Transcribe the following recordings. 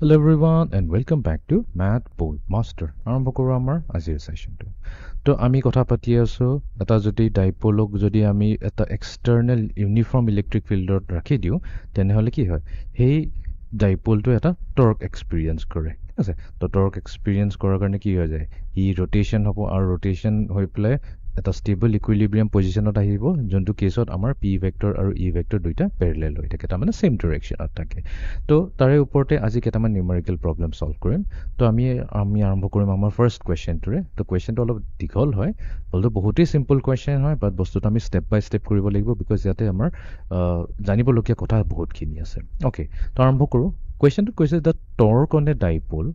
Hello everyone and welcome back to Math Bowl Master. আৰম্ভ কৰো আমাৰ আজিৰ সেশনটো। তো আমি কথা পাতি আছো এটা যদি ডাইপোলক যদি আমি এটা এক্সটাৰ্নেল ইউনিফৰ্ম ইলেক্ট্ৰিক ফিল্ডত ৰাখি দিও তেনেহলে কি হয় সেই ডাইপোলটো এটা টৰ্ক এক্সপেৰিয়েন্স কৰে ঠিক আছে তো টৰ্ক এক্সপেৰিয়েন্স কৰাৰ কাৰণে কি হৈ যায় ই ৰোটেশন হ'ব আৰু ৰোটেশন হৈ প্লে এটা স্টেবল ইকুইলিব্ৰিয়াম পজিশনত আহিব যোনটো কেছত আমাৰ p ভেক্টৰ আৰু e ভেক্টৰ দুইটা প্যাৰেলাল হৈ থাকে তাৰমানে সেম ডাইৰেকচনত থাকে তো তাৰে ওপৰতে আজি কেইটামান নিউমেৰিকেল প্ৰবলেম সলভ কৰিম তো আমি আৰম্ভ কৰিম আমাৰ ফাৰ্স্ট কোৱেশ্চনটোৰে তো কোৱেশ্চনটো অলপ দীঘল হয় অলপ বহুতেই সিম্পল কোৱেশ্চন হয় বাট বস্তুটো আমি স্টেপ বাই স্টেপ কৰিব লাগিব বিকজ ইয়াতে আমাৰ জানিবলগীয়া কথা বহুতখিনি আছে ওকে তো আৰম্ভ কৰো কোৱেশ্চনটো কৈছে the torque on a dipole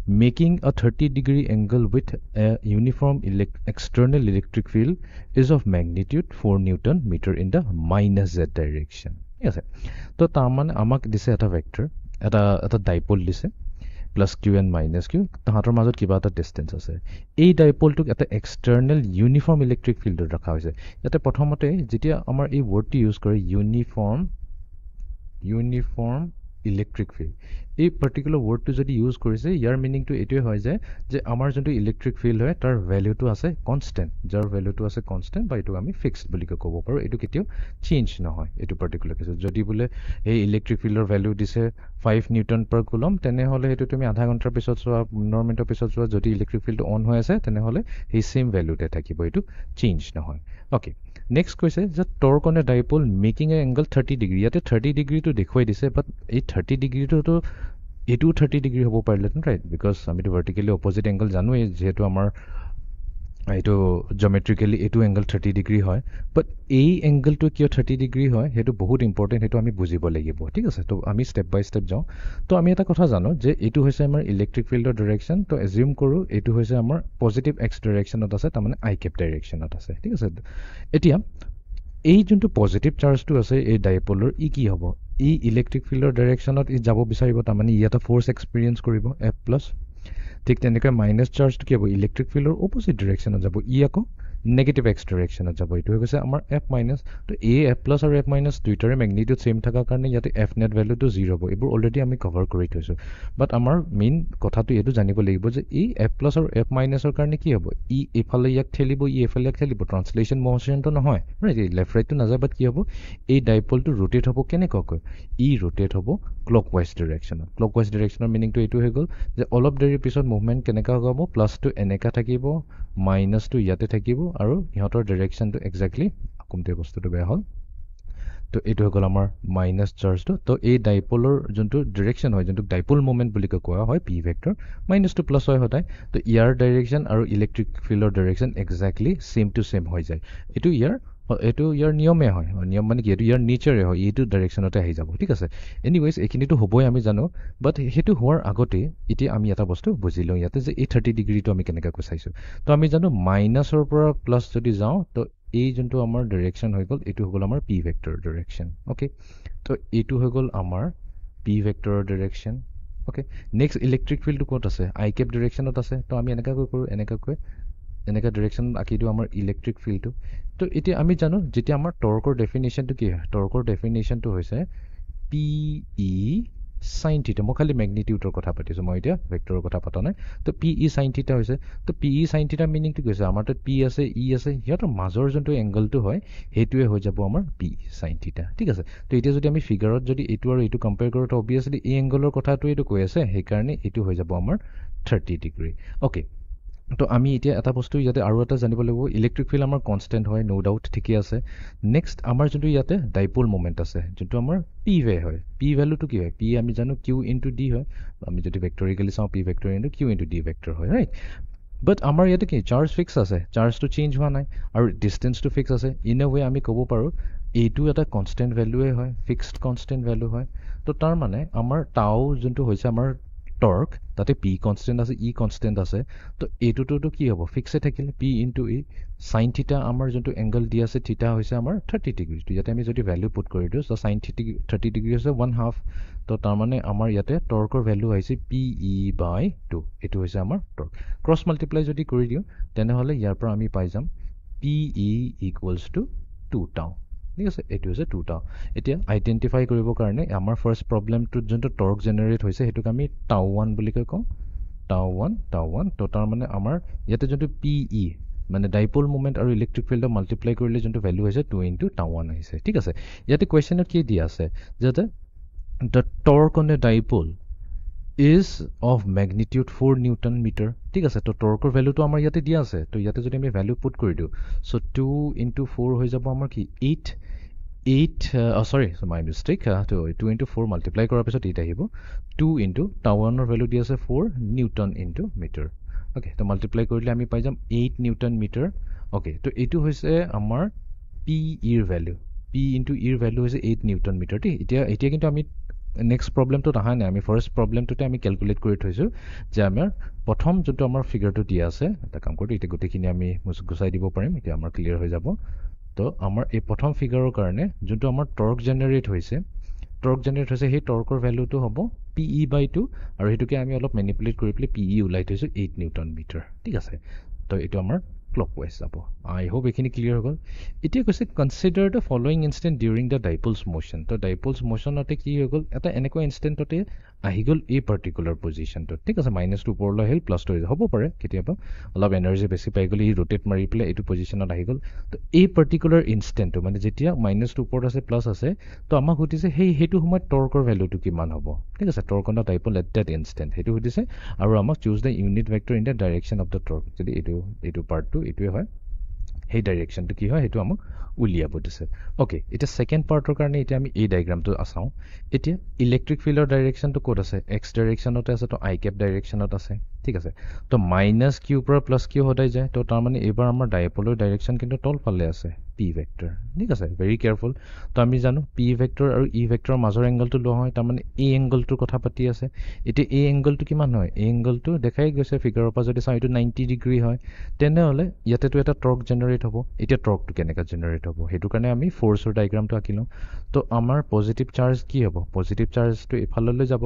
making a 30-degree angle with a uniform external electric field is of magnitude 4 Newton meter in the minus z direction. Yes, so taman amak dise eta vector eta dipole dise plus q and minus q tahator majot kiba eta distance ase ei dipole tuk eta external uniform electric field rakha hoise yate prothomote jetia amar ei word ti use kore uniform electric field এই particular ওয়াৰ্ডটো যদি use কৰিছে ইয়াৰ মিনিংটো এটোই হয় যে আমাৰ যোনটো electric field হয় তাৰ ভ্যালুটো আছে কনস্ট্যান্ট যাৰ ভ্যালুটো আছে কনস্ট্যান্ট বা এটো আমি ফিক্সড বুলি ক'ব পাৰো এটো কেতিয়াও চেঞ্জ নহয় এটো পাৰ্টিকুলাৰ কেছত যদি বোলে এই ইলেক্ট্ৰিক ফিল্ডৰ ভ্যালু দিছে 5 নিউটন পাৰ কুলম তেনেহলে এটো তুমি আধা ঘণ্টাৰ পিছত চোৱা 9 মিনিটৰ পিছত চোৱা যদি ইলেক্ট্ৰিক ফিল্ডটো অন হৈ আছে তেনেহলে এই সেম ভ্যালুতে থাকিব এটো চেঞ্জ নহয় okay Next question is the torque on a dipole making an angle 30 degree. Yate 30 degree to dekhoi dise, but a 30 degree to a 30 degree hobo parle, right? Because I mean vertically opposite angle janu is jehetu amar eto geometrically a angle 30 degree hoy, but a angle to kyo 30 degree hoy, hetu bahut important hetu ami bujibo lagibo. Thik ase to ami step by step jao. To ami eta kotha jano je etu hoise amar electric field direction to assume koru etu hoise amar positive x direction ot ase tamane I cap direction ot ase. Thik ase etia এই যোনটো positive চাৰ্জটো আছে এই ডাইপোলৰ ই কি হ'ব ই electric ফিল্ডৰ ডাইৰেকচনত ই যাব বিচাৰিব তাৰমানে ইয়াতে ফোৰ্স এক্সপেৰিয়েন্স কৰিব F+ ঠিক তেনেকৈ মাইনাস চাৰ্জটো কি হ'ব ইলেক্ট্ৰিক ফিল্ডৰ অপোজিট ডাইৰেকচনত যাব ই আকৌ নেগেটিভ এক্স ডাইৰেকচনত যাব এইটো হৈ গৈছে আমাৰ F- তো a F+ আৰু F- দুইটাৰে ম্যাগনিটিউড সেম থাকাৰ কাৰণে ইয়াতে F net ভ্যালুটো 0 হ'ব এইবোৰ অলৰেডি আমি কভাৰ কৰি থৈছো বাট আমাৰ মেইন কথাটো এটো জানিব লাগিব যে এই F+ আৰু F- ৰ কাৰণে কি হ'ব ই এফালে ইয়াক ঠেলিব ই এফালে ইয়াক ঠেলিব ট্ৰান্সলেশন মোশনটো নহয় ৰাইট লেফট ৰাইটটো নাযায় বাট কি হ'ব এই ডাইপোলটো ৰোটেট হ'ব কেনেকৈ ই ৰোটেট হ'ব ক্লকৱাইজ ডাইৰেকচনৰ মিনিংটো এটো হৈ গ'ল যে অলপ দেৰি পিছত মুভমেন্ট কেনেকা হ'ব প্লাসটো এনেকা থাকিব মাইনাসটো ইয়াতে থাকিব আৰু ইহতৰ ডাইৰেকচনটো এক্স্যাক্টলি কোনটো বস্তুটো বেয়া হ'ল তো এটো হৈ গ'ল আমাৰ মাইনাস চাৰ্জটো তো এই ডাইপোলৰ যোনটো ডাইৰেকচন হয় যোনটো ডাইপোল মোমেন্ট বুলি কোৱা হয় p vector minus to plus হয় হতাই তো ইয়াৰ ডাইৰেকচন আৰু ইলেক্ট্ৰিক ফিল্ডৰ direction exactly same to same হৈ যায় এটো ইয়াৰ নিয়মে হয় নিয়ম মানে কি এটো ইয়াৰ নেচাৰে হয় এইটো ডাইৰেকচনতে আহি যাব ঠিক আছে এনিৱেজ এখিনিটো হ'বই আমি জানো বাট হেতু হোৱাৰ আগতে ইতি আমি এটা বস্তু বুজিলো ইয়াতে যে এই 30 ডিগ্ৰীটো আমি কেনেকা কৈছাইছো তো আমি জানো মাইনাসৰ পৰা প্লাস যদি যাও তো এই যোনটো আমাৰ ডাইৰেকচন হৈ গ'ল এটো হৈ গ'ল আমাৰ p ভেক্টৰ ডাইৰেকচন ওকে তো এটো হৈ গ'ল আমাৰ p ভেক্টৰৰ ডাইৰেকচন ওকে নেক্সট ইলেক্ট্ৰিক ফিল্ডটো ক'ত আছে I cap ডাইৰেকচনত আছে তো আমি এনেকা কৰো এনেকা ডাইৰেকচন আকি দিও আমাৰ ইলেক্ট্ৰিক ফিল্ডটো তো এতিয়া আমি জানো যেতিয়া আমাৰ টৰ্কৰ ডেফিনিশনটো কি হয় টৰ্কৰ ডেফিনিশনটো হৈছে PE sin θ মই খালি ম্যাগনিটিউডৰ কথা পাতিছো মই এতিয়া ভেক্টৰৰ কথা পাতা নাই তো PE sin θ হৈছে তো PE sin θ মিনিংটো কৈছে আমাৰ তো P আছে E আছে হিয়াতৰ মাজৰ যোনটো এংগলটো হয় হেতুৱে হৈ যাব আমাৰ PE sin θ ঠিক আছে তো এতিয়া যদি আমি ফিগাৰত যদি এটো আৰু এটো কম্পেয়াৰ কৰো তো অবিয়াসলি এই এংগলৰ কথাটো এটো কৈ আছে সেই কাৰণে এটো হৈ যাব আমাৰ 30 ডিগ্ৰী ওকে তো আমি এতিয়া এটা বস্তু ইয়াতে আৰু এটা জানিব লাগিব ইলেক্ট্ৰিক ফিল্ড আমাৰ কনস্ট্যান্ট হয় নো ডাউট ঠিকই আছে নেক্সট আমাৰ যোনটো ইয়াতে ডাইপোল মোমেন্ট আছে যোনটো আমাৰ p ভে হয় p ভ্যালুটো কি হয় p আমি জানো q * d হয় আমি যদি ভেক্টৰিক্যালি চাও p vector * q * d vector হয় ৰাইট বাট আমাৰ ইয়াতে কি চাৰ্জ ফিক্স আছে চাৰ্জটো চেঞ্জ হোৱা নাই আৰু ডিসটেন্সটো ফিক্স আছে ইন এ ওয়ে আমি ক'ব পাৰো এইটো এটা কনস্ট্যান্ট ভ্যালুৱে হয় ফিক্সড কনস্ট্যান্ট ভ্যালু হয় তো তাৰ মানে আমাৰ টাউ যোনটো হৈছে আমাৰ টর্ক তাতে p কনস্ট্যান্ট আছে e কনস্ট্যান্ট আছে তো এটোটো কি হ'ব ফিক্সে থাকিলে p * e sin θ আমাৰ যোনটো এংগল দি আছে θ হৈছে আমাৰ 30 ডিগ্ৰী তো ইয়াতে আমি যদি ভ্যালু পুট কৰি দিও সো sin 30 ডিগ্ৰী হৈছে 1/2 তো তাৰ মানে আমাৰ ইয়াতে টৰ্কৰ ভ্যালু আহিছে pe/2 এটো হৈছে আমাৰ টৰ্ক ক্ৰস মাল্টিপ্লাই যদি কৰি দিও তেনেহলে ইয়াৰ পৰা আমি পাই যাম pe = 2 টাউ ঠিক আছে এইটো হৈছে 2 টাউ এতিয়া আইডেন্টিফাই কৰিবৰ কাৰণে আমাৰ ফাৰ্ষ্ট প্ৰব্লেমটোত যোনটো টৰ্ক জেনেৰেট হৈছে সেইটোক আমি টাউ 1 বুলি কওঁ টাউ 1 তো তাৰ মানে আমাৰ ইয়াতে যোনটো PE মানে ডাইপোল মোমেন্ট আৰু ইলেক্ট্ৰিক ফিল্ডক মাল্টিপ্লাই কৰিলে যোনটো ভ্যালু হৈছে 2 * টাউ 1 আহিছে ঠিক আছে ইয়াতে কোৱেশ্চনত কি দিয়া আছে যাতে the torque on a dipole is of magnitude 4 Newton meter ঠিক আছে তো টৰ্কৰ ভ্যালুটো আমাৰ ইয়াতে দিয়া আছে তো ইয়াতে যদি আমি ভ্যালু পুট কৰি দিও সো 2 * 4 হৈ যাব আমাৰ কি 8 sorry so my mistake to 2 * 4 multiply কৰাৰ পিছত 8 আহিব 2 * টাউ 1 ৰ ভ্যালু দিয়া আছে 4 নিউটন ইনটু মিটাৰ ওকে তো মাল্টিপ্লাই কৰিলে আমি পাই যাম 8 নিউটন মিটাৰ ওকে তো এইটো হৈছে আমাৰ P এৰ ভ্যালু P * E ৰ ভ্যালু হৈছে 8 নিউটন মিটাৰ ঠিক এতিয়া কিন্তু আমি নেক্সট প্ৰবলেমটো আহা নাই আমি ফাৰ্ষ্ট প্ৰবলেমটোতে আমি ক্যালকুলেট কৰি থৈছো যে আমাৰ প্ৰথম যোনটো আমাৰ ফিগাৰটো দিয়া আছে এটা কাম কৰি এটা গোটেইখিনি আমি গুছাই দিব পাৰিম এতিয়া আমাৰ ক্লিয়াৰ হৈ যাব তো আমাৰ এই প্ৰথম ফিগাৰৰ কাৰণে যোনটো আমাৰ টৰ্ক জেনাৰেট হৈছে সেই টৰ্কৰ ভ্যালুটো হ'ব PE/2 আৰু হেতুকে আমি অলপ ম্যানিপুলেট কৰি পেলাই PE উলাই থৈছো 8 নিউটন মিটাৰ ঠিক আছে তো এটো আমাৰ clockwise যাব I hope এখিনি ক্লিয়াৰ হৈ গল এতিয়া কৈছে consider the following instant during the dipole's motion তো dipole's motion অতে কি হৈ গল এটা এনেকুৱা ইনস্ট্যান্টতে আহি গল এই পাৰ্টিকুলাৰ পজিশনটো ঠিক আছে -2 ওপৰলৈ আহিল +2 হ'ব পাৰে কেতিয়াবা অলপ এনাৰ্জি বেছি পাই গলি ই ৰোটেট মাৰি পেলাই এইটো পজিশনত আহি গল তো এই পাৰ্টিকুলাৰ ইনস্ট্যান্টটো মানে যেতিয়া -2 ওপৰত আছে প্লাস আছে তো আমাক সুধিছে হেইটো সময়ত টৰ্কৰ ভ্যালুটো কিমান হ'ব ঠিক আছে torque on the dipole at that instant হেইটো সুধিছে আৰু আমাক choose the unit vector in the direction of the torque যদি এইটো পাৰ্টটো এইটোৱে হয় সেই ডাইৰেকশনটো কি হয় হেতু আমাক উলিয়াব দিছে ওকে এটা সেকেন্ড পাৰ্টৰ কাৰণে এতিয়া আমি এই ডায়াগ্ৰামটো আসাও এতিয়া ইলেক্ট্ৰিক ফিল্ডৰ ডাইৰেকশনটো ক'ত আছে x ডাইৰেকশনতে আছে তো i cap ডাইৰেকশনত আছে ঠিক আছে তো -q পৰা +q হদাই যায় তো তাৰ মানে এবাৰ আমাৰ ডাইপোলৰ ডাইৰেকশন কিন্তু তল ফালে আছে p ভেক্টৰ ঠিক আছে ভেৰি কেয়াৰফুল তো আমি জানো p ভেক্টৰ আৰু e ভেক্টৰৰ মাজৰ এংগলটো ল হয় তাৰ মানে এই এংগলটোৰ কথা পাতি আছে এতিয়া এই এংগলটো কিমান হয় এই এংগলটো দেখাই গৈছে ফিগাৰৰ পৰা যদি চাও এটো 90 ডিগ্ৰী হয় তেনেহলে ইয়াতেটো এটা টৰ্ক জেনাৰেট হ'ব এতিয়া টৰ্কটো কেনেকা জেনাৰেট হ'ব হেতু কাৰণে আমি ফোৰ্সৰ ডায়াগ্ৰামটো আঁকিলো তো আমাৰ পজিটিভ চাৰ্জ কি হ'ব পজিটিভ চাৰ্জটো এফাললৈ যাব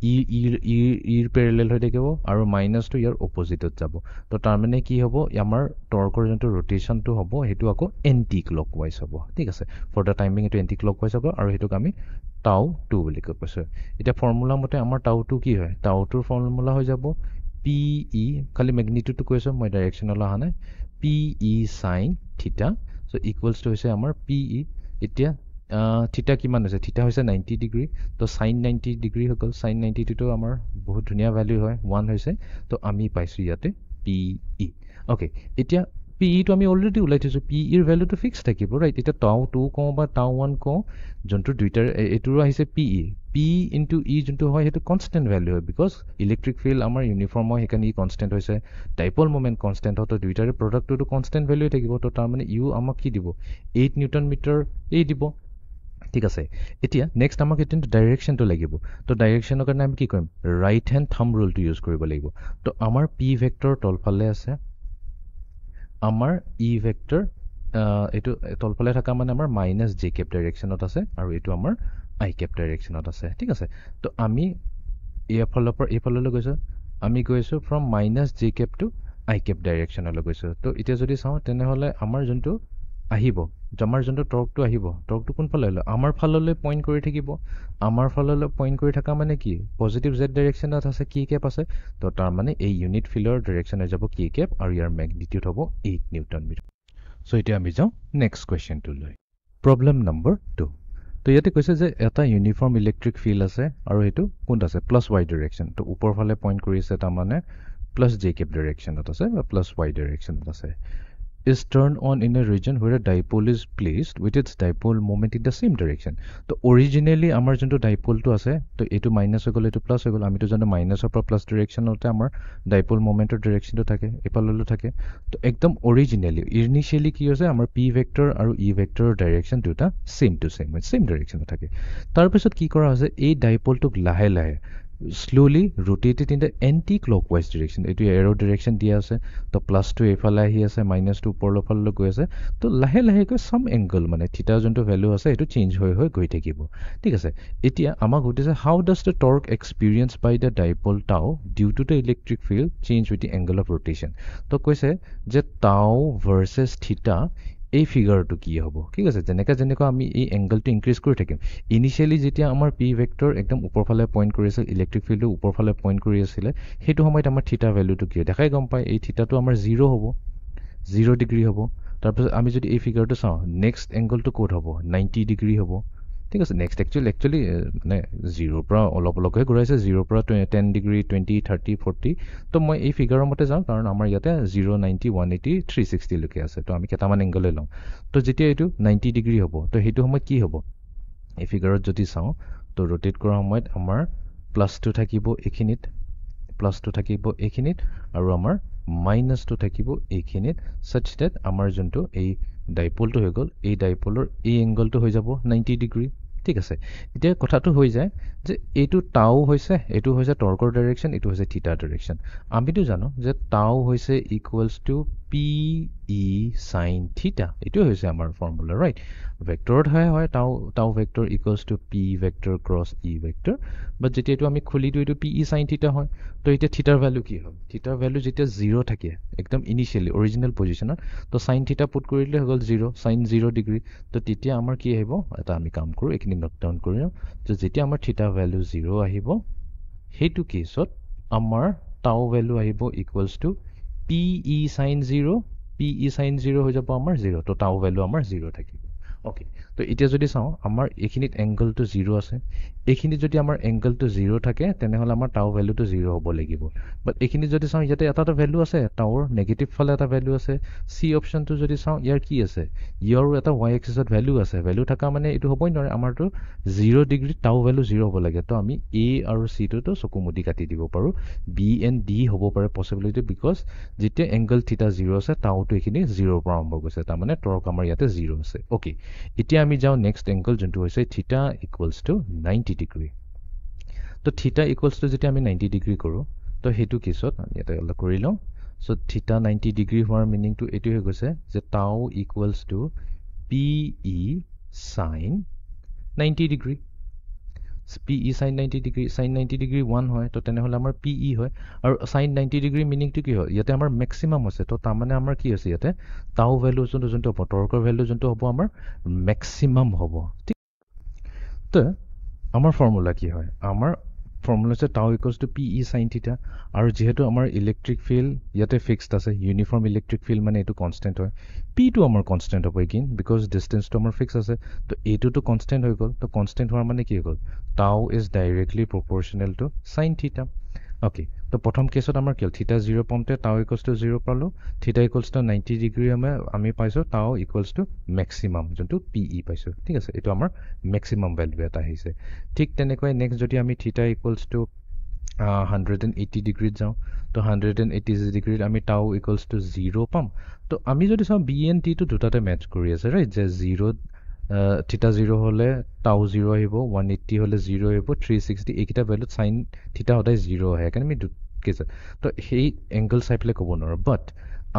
ইৰ প্যাৰেলাল হৈ থাকিব আৰু মাইনাসটো ইয়াৰ অপজিটত যাব তো তাৰ মানে কি হ'ব আমাৰ টৰ্কৰ যোনটো ৰোটেশনটো হ'ব হেতু আকৌ এন্টি ক্লকৱাইজ হ'ব ঠিক আছে ফৰ দা টাইমিং এটো এন্টি ক্লকৱাইজ হ'ব আৰু হেতুক আমি টাউ 2 বুলি কৈছো এটা ফৰ্মুলা মতে আমাৰ টাউ 2 কি হয় টাউ 2 ফৰ্মুলা হৈ যাব PE খালি ম্যাগনিটিউডটো কৈছো মই ডাইৰেকশনলৈ আহা নাই PE sin থিটা সো ইকুৱেলস টু হৈছে আমাৰ PE এতিয়া থিটা কিমান আছে থিটা হৈছে 90 ডিগ্ৰী তো sin 90 ডিগ্ৰী হৈ গল sin 90 টো আমাৰ বহুত ধুনিয়া ভ্যালু হয় 1 হৈছে তো আমি পাইছো ইয়াতে PE ওকে এতিয়া PE টো আমি অলৰেডি উলাই থৈছো PE এৰ ভ্যালুটো ফিক্স থাকিব ৰাইট এটা টাউ 2 কও বা টাউ 1 কও যোনটো দুইটাৰ এটোৰ আহিছে PE P into E যোনটো হয় হেতু কনস্ট্যান্ট ভ্যালু হয় বিকজ ইলেক্ট্ৰিক ফিল্ড আমাৰ ইউনিফৰ্ম হয় হেকানি কনস্ট্যান্ট হৈছে ডাইপোল মোমেন্ট কনস্ট্যান্ট হতো দুইটাৰে প্ৰডাক্টটো কনস্ট্যান্ট ভ্যালু থাকিব তো তাৰ মানে U আমাক কি দিব 8 নিউটন মিটাৰ এই দিব ঠিক আছে এতিয়া নেক্সট আমাক এটো ডাইৰেকশনটো লাগিব তো ডাইৰেকশনৰ কাৰণে আমি কি কৰিম ৰাইট হ্যান্ড থাম্ব ৰুলটো ইউজ কৰিব লাগিব তো আমাৰ P ভেক্টৰ তলফালে আছে আমাৰ E ভেক্টৰ এটো তলফালে থাকা মানে আমাৰ -j cap ডাইৰেকশনত আছে আৰু এটো আমাৰ i cap ডাইৰেকশনত আছে ঠিক আছে তো আমি এফাললৈ গৈছো আমি গৈছো from -j cap to i cap ডাইৰেকশনলৈ গৈছো তো এতিয়া যদি চাও তেনেহলে আমাৰ যোনটো আহিব আমাৰ যোনটো টৰ্কটো আহিব টৰ্কটো কোন ফালে হলো আমাৰ ফাললৈ পইণ্ট কৰি থাকিব আমাৰ ফাললৈ পইণ্ট কৰি থাকা মানে কি পজিটিভ z ডাইৰেকশনত আছে কি cap আছে তো তাৰ মানে এই ইউনিট ফিল্ডৰ ডাইৰেকশনে যাব কি cap আৰু ইয়াৰ ম্যাগনিটিউড হ'ব 8 নিউটন মিটাৰ সো এতিয়া আমি যাও নেক্সট কোৱেশ্চনটো লৈ প্ৰবলেম নম্বৰ 2 তো ইয়াতে কৈছে যে এটা ইউনিফৰ্ম ইলেক্ট্ৰিক ফিল্ড আছে আৰু হেতু কোন আছে +y ডাইৰেকশন তো ওপৰ ফালে পইণ্ট কৰিছে তাৰ মানে +j cap ডাইৰেকশনত আছে বা +y ডাইৰেকশনত আছে is turned on in a region where a dipole is placed with its dipole moment in the same direction তো originally আমাৰ যোনটো ডাইপোলটো আছে তো এটো মাইনাস হৈ গল এটো প্লাস হৈ গল আমি তো জানো মাইনাসৰ পৰা প্লাস ডাইৰেকশনতে আমাৰ ডাইপোল মোমেন্টৰ ডাইৰেকশনটো থাকে এফাললৈ থাকে তো একদম originally initially কি হৈছে আমাৰ p ভেক্টৰ আৰু e ভেক্টৰৰ ডাইৰেকশন দুটা সেম টু সেম ডাইৰেকশনত থাকে তাৰ পিছত কি কৰা হৈছে এই ডাইপোলটোক লাহে লাহে slowly rotated in the anti-clockwise direction এটো arrow direction দিয়া আছে তো প্লাস টু এফালে আহি আছে মাইনাস টু ওপৰলৈ ফাললৈ গৈ আছে তো লাহে লাহে কৈ সাম এংগল মানে থিটা যোনটো ভ্যালু আছে এটো চেঞ্জ হৈ গৈ থাকিব ঠিক আছে এতিয়া আমাক সুধিছে how does the torque experienced by the dipole tau due to the electric field change with the angle of rotation তো কৈছে যে tau versus theta এই ফিগাৰটো কি হ'ব ঠিক আছে যেনেকৈ আমি এই এংগলটো ইনক্ৰিজ কৰি থাকিম ইনিচিয়েলি যেতিয়া আমাৰ পি ভেক্টৰ একদম ওপৰফালে পইণ্ট কৰি আছিল ইলেক্ট্ৰিক ফিল্ডটো ওপৰফালে পইণ্ট কৰি আছিলে সেইটো সময়ত আমাৰ থিটা ভেলুটো কি দেখাই গম পায় এই থিটাটো আমাৰ 0 হ'ব 0 ডিগ্ৰী হ'ব তাৰপিছত আমি যদি এই ফিগাৰটো চাওঁ নেক্সট এংগলটো ক'ত হ'ব 90 ডিগ্ৰী হ'ব ঠিক আছে নেক্সট একচুৱেলি মানে 0ৰ পৰা অলপকৈ ঘূৰাইছে 0ৰ পৰা 10 ডিগ্ৰী 20 30 40 তো মই এই ফিগাৰৰ মতে যাওঁ কাৰণ আমাৰ ইয়াতে 0 90 180 360 লৈকে আছে তো আমি কেইটামান এংগলে লওঁ তো যেতিয়া এইটো 90 ডিগ্ৰী হ'ব তো সেইটো সময়ত কি হ'ব এই ফিগাৰত যদি চাওঁ তো ৰোটেট কৰাৰ সময়ত আমাৰ প্লাছটো থাকিব এইখিনিত প্লাছটো থাকিব এইখিনিত আৰু আমাৰ মাইনাছটো থাকিব এইখিনিত such that আমাৰ যোনটো এই ডাইপলটো হৈ গ'ল এই ডাইপলৰ এই এংগলটো হৈ যাব 90 ডিগ্ৰী ঠিক আছে এতিয়া কথাটো হৈ যায় যে এইটো টাও হৈছে এইটো হৈছে টৰ্কৰ ডাইৰেকশ্যন এইটো হৈছে থিটা ডাইৰেকশ্যন আমিতো জানো যে টাও হৈছে equals to p E sine theta এইটোৱে হৈছে আমাৰ ফৰ্মুলা ৰাইট ভেক্টৰত হয় tau vector equals to p vector cross E vector but যেতিয়া এইটো আমি খুলি দিওঁ এইটো পি ই সাইন থিটা হয় তো এতিয়া থিটাৰ ভেলু কি হয় থিটাৰ ভেলু যেতিয়া 0 থাকে একদম ইনিচিয়েলি অৰিজিনেল পজিশ্যনত তো সাইন থিটা পুট কৰি দিলে হৈ গ'ল 0 সাইন 0 ডিগ্ৰী তো তেতিয়া আমাৰ কি আহিব এটা আমি কাম কৰোঁ এইখিনি নোট ডাউন কৰি লওঁ তো যেতিয়া আমাৰ থিটা ভেলু 0 আহিব সেইটো কেছত আমাৰ টাও ভেলু আহিব equals to p E sine 0 p E sine 0 হৈ যাব আমাৰ 0 তো টাও ভেলু আমাৰ 0 থাকিব ওকে তো এতিয়া যদি চাওঁ আমাৰ এইখিনিত এংগলটো 0 আছে এইখিনিত যদি আমাৰ এংগলটো 0 থাকে তেনেহ'লে আমাৰ টাও ভেলুটো 0 হ'ব লাগিব বাট এইখিনিত যদি চাওঁ ইয়াতে এটা ভেলু আছে টাওৰ নেগেটিভ ফালে এটা ভেলু আছে চি অপশ্যনটো যদি চাওঁ ইয়াৰ কি আছে ইয়াৰো এটা ৱাই এক্সিছত ভেলু আছে ভেলু থকা মানে এইটো হ'বই নোৱাৰে আমাৰতো 0 ডিগ্ৰী টাও ভেলু 0 হ'ব লাগে তো আমি এ আৰু চিটোতো চকু মুদি কাটি দিব পাৰোঁ বি এণ্ড ডি হ'ব পাৰে পচিবিলিটি বিকজ যেতিয়া এংগল থিটা 0 আছে টাওটো এইখিনি 0ৰ পৰা আৰম্ভ গৈছে তাৰমানে টৰ্ক আমাৰ ইয়াতে 0 আছে অ'কে এতিয়া আমি যাওঁ নেক্সট এংগল যোনটো হৈছে থিটা ইকুৱেলছ টু 90 ডিগ্ৰী তো থিটা ইকুৱেলছ টু যেতিয়া আমি 90 ডিগ্ৰী কৰোঁ তো সেইটো কেছত আমি ইয়াতে অলপ কৰি লওঁ চ' থিটা 90 ডিগ্ৰী হোৱাৰ মিনিংটো এইটো হৈ গৈছে যে tau equals to p E sine 90 degree p E sine 90 degree sine 90 degree 1 হয় তো তেনেহ'লে আমাৰ পি ই হয় আৰু সাইন 90 ডিগ্ৰী মিনিংটো কি হয় ইয়াতে আমাৰ মেক্সিমাম আছে তো তাৰমানে আমাৰ কি আছে ইয়াতে টাও ভেলু যোনটো হ'ব টৰ্কৰ ভেলু যোনটো হ'ব আমাৰ মেক্সিমাম হ'ব ঠিক তো আমাৰ ফৰ্মুলা কি হয় আমাৰ ফৰ্মুলা হৈছে টাও equals to p E sine থিটা আৰু যিহেতু আমাৰ ইলেক্ট্ৰিক ফিল্ড ইয়াতে ফিক্সড আছে ইউনিফৰ্ম ইলেক্ট্ৰিক ফিল্ড মানে এইটো কনষ্টেণ্ট হয় পিটো আমাৰ কনষ্টেণ্ট হ'ব এগেইন বিকজ ডিষ্টেঞ্চটো আমাৰ ফিক্স আছে তো এইটোতো কনষ্টেণ্ট হৈ গ'ল তো কনষ্টেণ্ট হোৱাৰ মানে কি হৈ গ'ল tau is directly proportional to sine theta okay তো প্ৰথম কেছত আমাৰ কি হ'ল থিটা 0 পাওঁতে টাও ইকুৱেলছ টু 0 পালোঁ থিটা ইকুৱেলছ টু 90 ডিগ্ৰী আমি পাইছোঁ টাও ইকুৱেলছ টু মেক্সিমাম যোনটো পি ই পাইছোঁ ঠিক আছে এইটো আমাৰ মেক্সিমাম ভেলু এটা আহিছে ঠিক তেনেকৈ নেক্সট যদি আমি থিটা ইকুৱেলছ টু 180 ডিগ্ৰীত যাওঁ তো 180 ডিগ্ৰীত আমি টাও ইকুৱেলছ টু 0 পাম তো আমি যদি চাওঁ বি এন টিটো দুটাতে মেটচ কৰি আছে ৰাইট যে 0 থিটা 0 হ'লে টাও 0 আহিব 180 হ'লে 0 আহিব 360 এইকেইটা ভেলুত সাইন থিটা সদায় 0 আহে সেইকাৰণে আমি কেছে তো সেই এংগল চাই পেলাই ক'ব নোৱাৰোঁ বাট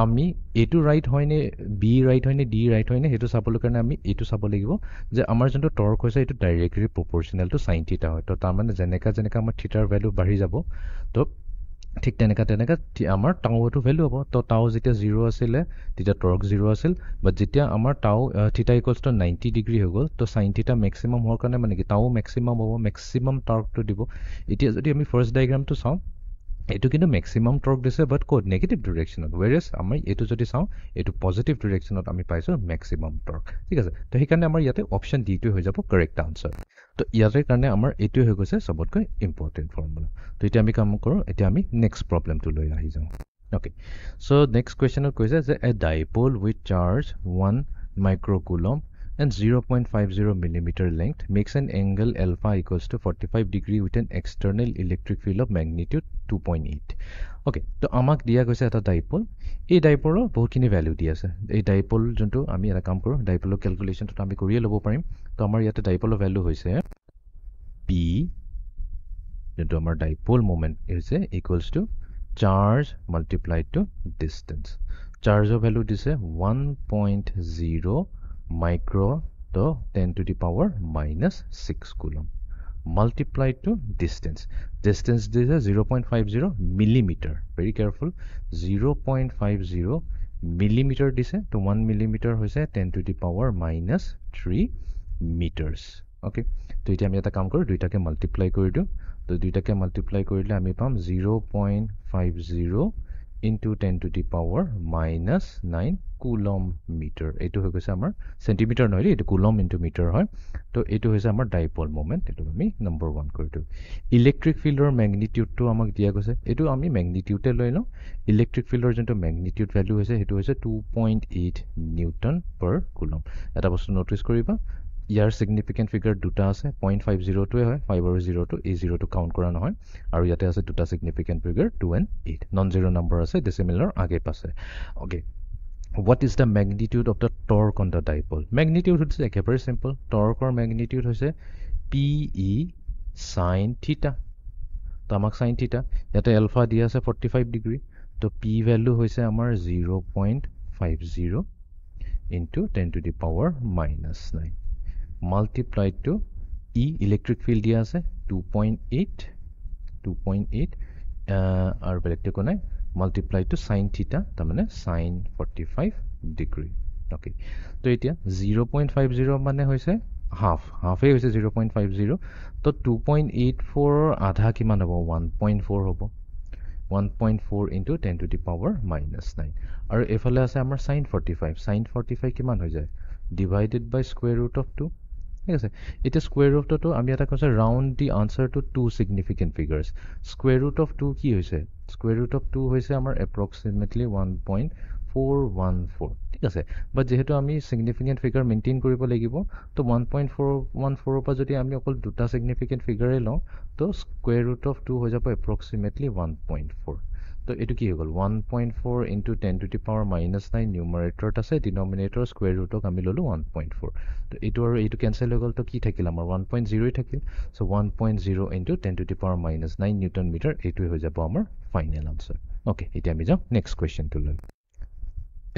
আমি এইটো ৰাইট হয়নে বি ৰাইট হয়নে ডি ৰাইট হয়নে সেইটো চাবলৈ কাৰণে আমি এইটো চাব লাগিব যে আমাৰ যোনটো টৰ্ক হৈছে এইটো ডাইৰেক্টলি প্ৰপৰ্চনেল টু সাইন থিটা হয় তো তাৰমানে যেনেকৈ আমাৰ থিটাৰ ভেলু বাঢ়ি যাব তো ঠিক তেনেকৈ আমাৰ টাওটো ভেলু হ'ব তো টাও যেতিয়া 0 আছিলে তেতিয়া টৰ্ক 0 আছিল বাট যেতিয়া আমাৰ টাও থিটা ইকুৱেলছ টু 90 ডিগ্ৰী হৈ গ'ল তো সাইন থিটা মেক্সিমাম হোৱাৰ কাৰণে মানে কি টাও মেক্সিমাম হ'ব মেক্সিমাম টৰ্কটো দিব এতিয়া যদি আমি ফাৰ্ষ্ট ডায়েগ্ৰামটো চাওঁ এইটো কিন্তু মেক্সিমাম টৰ্ক দিছে বাট ক'ত নেগেটিভ ডিৰেকশ্যনত ৱেৰেজ আমি এইটো যদি চাওঁ এইটো পজিটিভ ডিৰেকশ্যনত আমি পাইছোঁ মেক্সিমাম টৰ্ক ঠিক আছে তো সেইকাৰণে আমাৰ ইয়াতে অপশ্যন ডিটোৱে হৈ যাব কাৰেক্ট আনচাৰ তো ইয়াতে কাৰণে আমাৰ এইটোৱে হৈ গৈছে চবতকৈ ইম্পৰ্টেণ্ট ফৰ্মুলা তো এতিয়া আমি কাম কৰোঁ এতিয়া আমি নেক্সট প্ৰব্লেমটো লৈ আহি যাওঁ অ'কে চ' নেক্সট কুৱেশ্যনত কৈছে যে a dipole with charge 1 microcoulomb and 0.50 millimeter length makes an angle alpha equals to 45 degree with an external electric field of magnitude 2.8 okay তো আমাক দিয়া গৈছে এটা ডাইপল এই ডাইপলৰ বহুতখিনি ভ্যালু দি আছে এই ডাইপল যোনটো আমি এটা কাম কৰোঁ ডাইপলৰ ক্যালকুলেশনটো আমি কৰিয়ে ল'ব পাৰিম তো আমাৰ ইয়াতে ডাইপলৰ ভ্যালু হৈছে p যোনটো আমাৰ ডাইপল মোমেন্ট হৈছে equals to charge multiplied to distance চাৰ্জৰ ভ্যালু দিছে 1.0 micro to 10 to the power minus 6 coulomb multiplied to distance this is 0.50 millimeter very careful 0.50 millimetre দিছে তো 1 মিলিমিটাৰ হৈছে 10 to the power minus 3 meters okay তো এতিয়া আমি এটা কাম কৰো দুইটাকে মাল্টিপ্লাই কৰি দিও তো দুইটাকে মাল্টিপ্লাই কৰিলে আমি পাম 0.50 into 10 to the power minus 9 coulomb meter এইটো হৈ গৈছে আমাৰ সেন্টিমিটাৰ নহয় এইটো coulomb into meter হয় তো এইটো হৈছে আমাৰ ডাইপল মোমেন্ট এইটো আমি নম্বৰ 1 কৰি দিও ইলেক্ট্ৰিক ফিল্ডৰ ম্যাগনিটিউডটো আমাক দিয়া গৈছে এইটো আমি ম্যাগনিটিউডে লৈ লওঁ ইলেক্ট্ৰিক ফিল্ডৰ যোনটো ম্যাগনিটিউড ভ্যালু হৈছে সেইটো হৈছে 2.8 নিউটন per coulomb এটা বস্তু নোটিস কৰিবা ইয়াৰ সিগনিফিকেন্ট ফিগাৰ দুটা আছে 0.50 টোৱে হয় 5 আৰু 0 টো এই 0 টো কাউন্ট কৰা নহয় আৰু ইয়াতে আছে দুটা significant figure 2 and 8 non zero number আছে ডেসিমেলৰ আগে পাছে okay what is the magnitude of the torque on the dipole magnitude হৈছে একেবাৰে সিম্পল টৰ্কৰ magnitude হৈছে pe sin theta তো আমাক sin theta ইয়াতে alpha দিয়া আছে 45 ডিগ্ৰী তো p ভ্যালু হৈছে আমাৰ 0.50 into 10 to the power minus 9 multiplied to E electric field दिया আছে 2.8 और बेलेगटे को নাই multiplied to sin theta ता माने sin 45 degree ओके तो এতিয়া 0.50 माने হৈছে हाफ ए হৈছে 0.50 तो 2.84 आधा किमान হ'ব 1.4 হ'ব 1.4 into 10 to the power minus 9 আৰু এফালে আছে আমাৰ sin 45 কিমান হৈ যায় divided by square root of 2 ঠিক আছে এটা স্কয়ার রুট তো আমি এটা কৈছে round the answer to two significant figures square root of 2 কি হৈছে স্কয়ার রুট অফ 2 হৈছে আমাৰ এপ্ৰক্সিমেটলি 1.414 ঠিক আছে বাট যেহেতু আমি সিগনিফিকেন্ট ফিগাৰ মেইনটেইন কৰিব লাগিব তো 1.414 পৰা যদি আমি অকল দুটা সিগনিফিকেন্ট ফিগাৰে লওঁ তো স্কয়ার রুট অফ 2 হৈ যাব এপ্রক্সিমেটলি 1.4 তো এটো কি হল 1.4 into 10 to the power minus 9 numerator আছে denominator square root ক আমি ললো 1.4 তো এটো আৰু এটো ক্যান্সেল হৈ গল তো কি থাকিল আমাৰ 1.0 থাকিল so 1.0 into 10 to the power minus 9 newton meter এটো হৈ যাব আমাৰ ফাইনাল আনসার ওকে এটা আমি যাও নেক্সট কোয়েশ্চন টু লম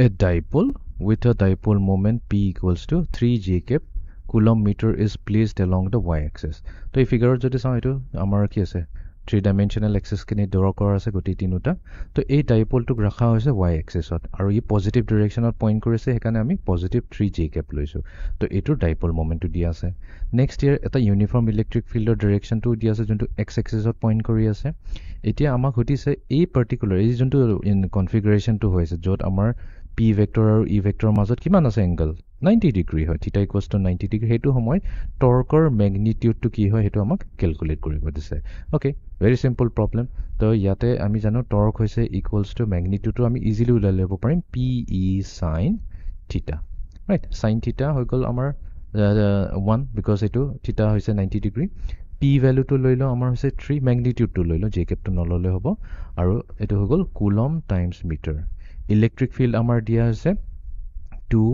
A dipole with a dipole moment p equals to 3 j cap coulomb meter is placed along the y axis তো এই ফিগাৰত যদি চাও এটো আমাৰ কি আছে 3-dimensional axis কিনি ড্ৰ কৰা আছে গতি তিনিটা তো এই ডাইপোলটোক ৰাখা হৈছে y axisত আৰু ই পজিটিভ ডাইৰেকচনত পইণ্ট কৰিছে হেকানে আমি পজিটিভ 3j cap লৈছো তো এটো ডাইপোল মোমেন্টটো দিয়া আছে নেক্সট ইয়াৰ এটা ইউনিফৰ্ম ইলেক্ট্ৰিক ফিল্ডৰ ডাইৰেকচনটো দিয়া আছে যোনটো x axisত পইণ্ট কৰি আছে এতিয়া আমাক হতিছে এই পাৰ্টিকুলাৰ এই যোনটো কনফিগাৰেশনটো হৈছে যত আমাৰ p ভেক্টৰ আৰু e ভেক্টৰৰ মাজত কিমান আছে এংগল 90 ডিগ্ৰী হয় থিটা ইকুয়ালস টু 90 ডিগ্ৰী হেতু সময় টৰ্কৰ ম্যাগনিটিউডটো কি হয় হেতু আমাক ক্যালকুলেট কৰিব দিছে ওকে ভেৰি সিম্পল প্ৰবলেম তো ইয়াতে আমি জানো টৰ্ক হৈছে ইকুয়ালস টু ম্যাগনিটিউডটো আমি ইজিলি উলাই লব পাৰিম pe sin theta right sin theta হৈ গল আমাৰ 1 বিকজ এটো থিটা হৈছে 90 ডিগ্ৰী p ভ্যালুটো লৈ ল আমাৰ হৈছে 3 ম্যাগনিটিউডটো লৈ ল j capটো নললে হ'ব আৰু এটো হৈ গল coulomb times meter electric field আমাৰ দিয়া হৈছে 2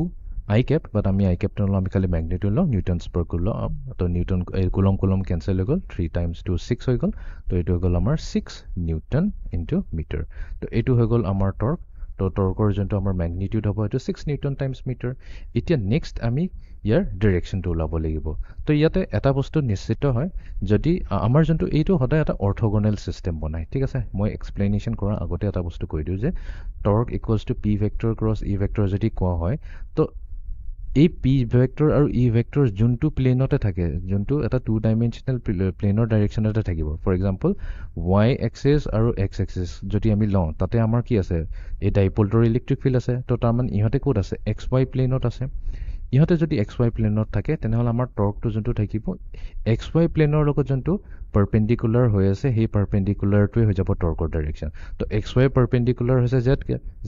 I cap but আমি I cap টো আমি খালি ম্যাগনিটিউড ল নিউটনস per coulomb তো নিউটন coulomb ক্যান্সেল হৈ গল 3 times 2 6 হৈ গল তো এটো হৈ গল আমাৰ 6 নিউটন into meter তো এটো হৈ গল আমাৰ টৰ্ক তো টৰ্কৰ যোনটো আমাৰ ম্যাগনিটিউড হ'ব এটো 6 নিউটন টাইমস মিটাৰ এতিয়া নেক্সট আমি ইয়াৰ ডাইৰেকচনটো ওলাব লাগিব তো ইয়াতে এটা বস্তু নিশ্চিত হয় যদি আমাৰ যোনটো এইটো হদায় এটা অৰ্থগোনাল সিস্টেম বনাই ঠিক আছে মই এক্সপ্লেনেশন কৰাৰ আগতে এটা বস্তু কৈ দিও যে torque equals to p vector cross e vector যদি কোৱা হয় তো এই p ভেক্টৰ আৰু e ভেক্টৰ যোনটো প্লেনতে থাকে যোনটো এটা 2 ডাইমেনশনাল প্লেনৰ ডাইৰেকচনতে থাকিব ফৰ এক্সাম্পল y এক্সিস আৰু x এক্সিস যদি আমি লওঁ তাতে আমাৰ কি আছে এই ডাইপোলটোৰ ইলেক্ট্ৰিক ফিল্ড আছে তো তাৰ মানে ইহতে কোড আছে xy প্লেনত আছে ইহতে যদি xy প্লেনত থাকে তেনেহলে আমাৰ টৰ্কটো যোনটো থাকিব xy প্লেনৰ লগত যোনটো পাৰপেন্ডিকুলাৰ হৈ আছে সেই পাৰপেন্ডিকুলাৰটোৱে হৈ যাব টৰ্কৰ ডাইৰেকচন তো xy পাৰপেন্ডিকুলাৰ হৈছে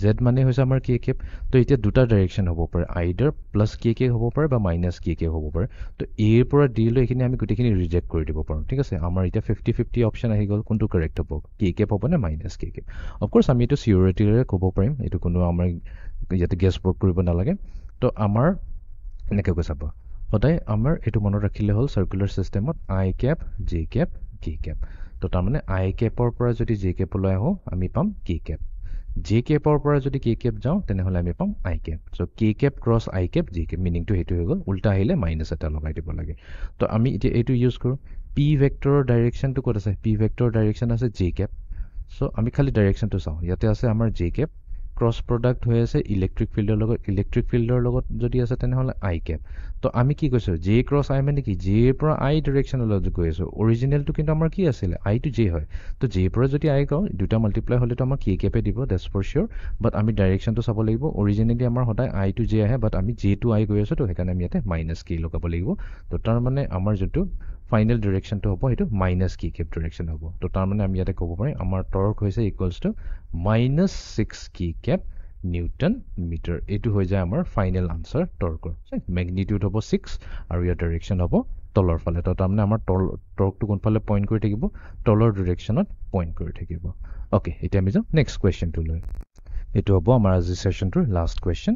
z মানে হৈছে আমাৰ k cap তো এতিয়া দুটা ডাইৰেকচন হ'ব পাৰে আইদাৰ প্লাস k হ'ব পাৰে বা মাইনাস k হ'ব পাৰে তো a ৰ পৰা d লৈ এখিনি আমি গুটেখিনি ৰিজেক্ট কৰি দিব পাৰো ঠিক আছে আমাৰ এতিয়া 50-50 অপচন আহি গল কোনটো কাৰেক্ট হ'ব k cap হ'ব নে minus k cap of course আমি এটো সিউৰিটিৰে ক'ব পাৰিম এটো কোনো আমাৰ ইয়াতে গেছ প্ৰক কৰিব নালাগে তো আমাৰ এনেকৈ কৈছাব সদায় আমাৰ এটো মনত ৰাখিলে হল সাৰ্কুলাৰ সিস্টেমত i cap j cap k cap তো তাৰ মানে i capৰ পৰা যদি j cap লৈ আহো আমি পাম k cap j capৰ পৰা যদি k cap যাও তেনেহলে আমি পাম i cap so k cap cross i cap j cap meaning to হেতু হৈ গল উল্টা আহিলে মাইনাস এটা লগাই দিব লাগে তো আমি এতিয়া এটো ইউজ কৰো p ভেক্টৰৰ ডাইৰেকচনটো ক'ত আছে p ভেক্টৰৰ ডাইৰেকচন আছে j cap সো আমি খালি ডাইৰেকচনটো চাও ইয়াতে আছে আমাৰ j cap ক্ৰছ প্ৰডাক্ট হৈ আছে ইলেক্ট্ৰিক ফিল্ডৰ লগত যদি আছে তেনেহ'লে আই কেপ তো আমি কি কৈছোঁ জে ক্ৰছ আই মানে কি জেৰ পৰা আই ডিৰেকশ্যনলৈ গৈ আছোঁ অৰিজিনেলটো কিন্তু আমাৰ কি আছিলে আই টু জে হয় তো জেৰ পৰা যদি আই কওঁ দুটা মাল্টিপ্লাই হ'লেতো আমাক কে কেপে দিব ডেটছ ফৰ চিয়'ৰ বাট আমি ডাইৰেকশ্যনটো চাব লাগিব অৰিজিনেলি আমাৰ সদায় আই টু জে আহে বাট আমি জে টু আই গৈ আছোঁ তো সেইকাৰণে আমি ইয়াতে মাইনাছ কে লগাব লাগিব তো তাৰমানে আমাৰ যোনটো ফাইনেল ডিৰেকশ্যনটো হ'ব সেইটো মাইনাছ কে কেপ ডিৰেকশ্যন হ'ব তো তাৰমানে আমি ইয়াতে ক'ব পাৰিম আমাৰ টৰ্ক হৈছে equals to minus 6 k cap newton metre এইটো হৈ যায় আমাৰ ফাইনেল আনচাৰ টৰ্কৰ মেগনিটিউড হ'ব 6 আৰু ইয়াৰ ডিৰেকশ্যন হ'ব তলৰ ফালে তো তাৰমানে আমাৰ টৰ্কটো কোনফালে পইণ্ট কৰি থাকিব তলৰ ডিৰেকশ্যনত পইণ্ট কৰি থাকিব অ'কে এতিয়া আমি যাওঁ নেক্সট কুৱেশ্যনটো লৈ এইটো হ'ব আমাৰ আজিৰ ছেশ্যনটোৰ last question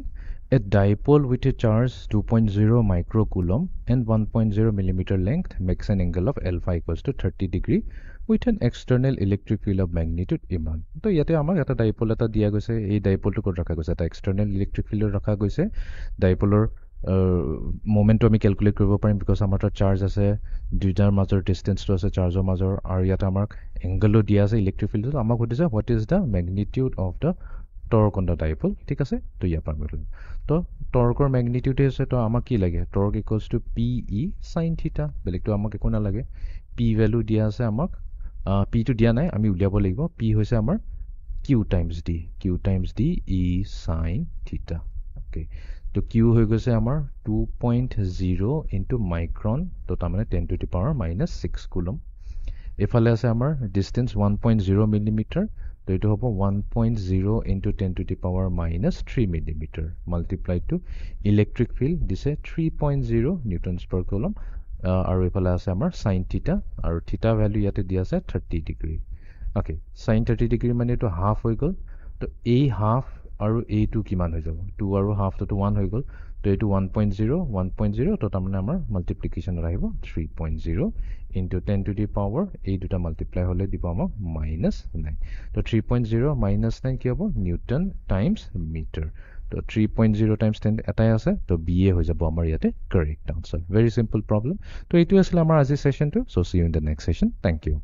A dipole with a charge 2.0 microcoulomb and 1.0 millimeter length makes an angle of alpha equals to 30 degree with an external electric field of magnitude ইমান তো ইয়াতে আমাক এটা ডাইপল এটা দিয়া গৈছে এই ডাইপলটো ক'ত ৰখা গৈছে এটা এক্সটাৰ্নেল ইলেক্ট্ৰিক ফিল্ডত ৰখা গৈছে ডাইপলৰ মোমেণ্টটো আমি কেলকুলেট কৰিব পাৰিম বিকজ আমাৰ তাত চাৰ্জ আছে দুইটাৰ মাজৰ ডিষ্টেঞ্চটো আছে চাৰ্জৰ মাজৰ আৰু ইয়াতে আমাক এংগলো দিয়া আছে ইলেক্ট্ৰিক ফিল্ডত আমাক সুধিছে what is the magnitude of the torque on the dipole ঠিক আছে তো ইয়াৰ পৰা আমি তো টৰ্কৰ মেগনিটিউড আছে তো আমাক কি লাগে torque equals to p E sine থিটা বেলেগটো আমাক একো নালাগে পি ভেলু দিয়া আছে আমাক পিটো দিয়া নাই আমি উলিয়াব লাগিব পি হৈছে আমাৰ q times d E sine theta okay তো কিউ হৈ গৈছে আমাৰ 2.0 ইনটু মাইক্ৰন তো তাৰমানে 10 to the power minus 6 coulomb এইফালে আছে আমাৰ ডিষ্টেঞ্চ 1.0 মিলিমিটাৰ তো এইটো হ'ব 1.0 into 10 to the power minus 3 millimetre multiply to electric field দিছে 3.0 নিউটনছ পাৰ কুলম আৰু এইফালে আছে আমাৰ চাইন থিটা আৰু থিটা ভেলু ইয়াতে দিয়া আছে 30 ডিগ্ৰী অ'কে চাইন 30 ডিগ্ৰী মানে এইটো হাফ হৈ গ'ল তো এই হাফ আৰু এইটো কিমান হৈ যাব 2 আৰু হাফটোতো 1 হৈ গ'ল তো এইটো 1.0 তো তাৰমানে আমাৰ মাল্টিপ্লিকেশ্যনত আহিব 3.0 ইনটু 10 টু দি পাৱাৰ এই দুটা মাল্টিপ্লাই হ'লে দিব আমাক মাইনাছ 9 তো 3.0 মাইনাছ 9 কি হ'ব নিউটন টাইমছ মিটাৰ তো 3.0 টাইমছ 10 এটাই আছে তো বি এ হৈ যাব আমাৰ ইয়াতে correct answer very simple problem তো এইটো আছিলে আমাৰ আজিৰ ছেশ্যনটো so' see you in the next session thank U